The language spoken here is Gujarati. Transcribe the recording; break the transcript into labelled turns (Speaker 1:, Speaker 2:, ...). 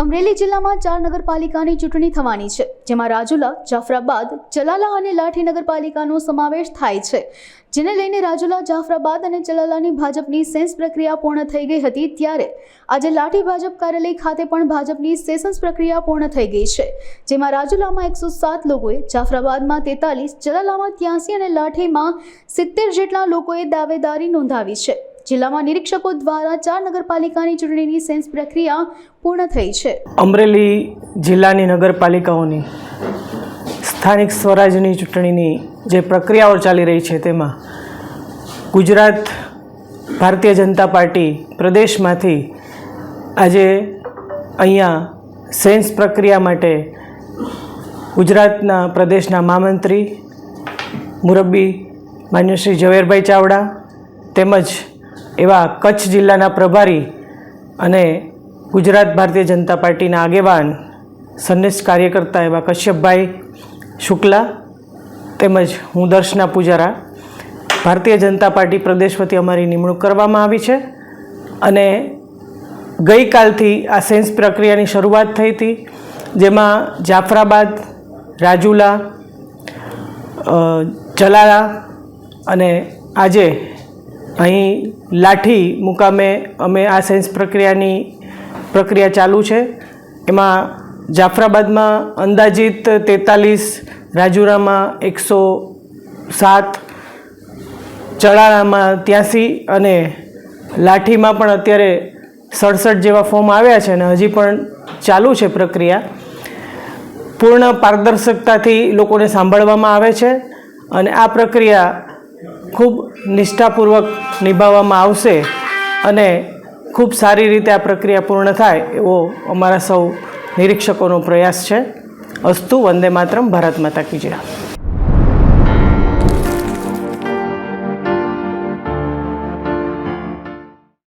Speaker 1: અમરેલી જિલ્લામાં 4 નગરપાલિકાની ચૂંટણી થવાની છે, જેમાં રાજુલા, જાફરાબાદ, ચલાલા અને લાઠી નગરપાલિકાનો સમાવેશ થાય છે, જેને લઈને રાજુલા, જાફરાબાદ અને ચલાલાની ભાજપની સેન્સ પ્રક્રિયા પૂર્ણ થઈ ગઈ હતી, ત્યારે આજે લાઠી ભાજપ કાર્યાલય ખાતે પણ ભાજપની સેશન્સ પ્રક્રિયા પૂર્ણ થઈ ગઈ છે, જેમાં રાજુલામાં 107 લોકોએ, જાફરાબાદમાં 43, ચલાલામાં 83 અને લાઠીમાં 70 જેટલા લોકોએ દાવેદારી નોંધાવી છે। જિલ્લામાં નિરીક્ષકો દ્વારા 4 નગરપાલિકાની ચૂંટણીની સેન્સ પ્રક્રિયા પૂર્ણ થઈ છે।
Speaker 2: અમરેલી જિલ્લાની નગરપાલિકાઓની સ્થાનિક સ્વરાજની ચૂંટણીની જે પ્રક્રિયાઓ ચાલી રહી છે તેમાં ગુજરાત ભારતીય જનતા પાર્ટી પ્રદેશમાંથી આજે અહીંયા સેન્સ પ્રક્રિયા માટે ગુજરાતના પ્રદેશના મહામંત્રી મુરબ્બી માન્ય શ્રી ઝવેરભાઈ ચાવડા તેમજ એવા કચ્છ જિલ્લાના પ્રભારી અને ગુજરાત ભારતીય જનતા પાર્ટીના આગેવાન સંનિષ્ઠ કાર્યકર્તા એવા કશ્યપભાઈ શુક્લા તેમજ હું દર્શના પૂજારા ભારતીય જનતા પાર્ટી પ્રદેશ વતી અમારી નિમણૂક કરવામાં આવી છે અને ગઈકાલથી આ સેન્સ પ્રક્રિયાની શરૂઆત થઈ હતી, જેમાં જાફરાબાદ, રાજુલા, ચલાલા અને આજે અહીં લાઠી મુકામે અમે આ સેન્સ પ્રક્રિયા ચાલુ છે। એમાં જાફરાબાદમાં અંદાજિત 43, રાજુલામાં 107, ચલાળામાં 83 અને લાઠીમાં પણ અત્યારે 67 જેવા ફોર્મ આવ્યા છે અને હજી પણ ચાલુ છે પ્રક્રિયા। પૂર્ણ પારદર્શકતાથી લોકોને સાંભળવામાં આવે છે અને આ પ્રક્રિયા ખૂબ નિષ્ઠાપૂર્વક નિભાવવામાં આવશે અને ખૂબ સારી રીતે આ પ્રક્રિયા પૂર્ણ થાય એવો અમારા સૌ નિરીક્ષકોનો પ્રયાસ છે। અસ્તુ, વંદે માતરમ, ભારત માતા કી જય।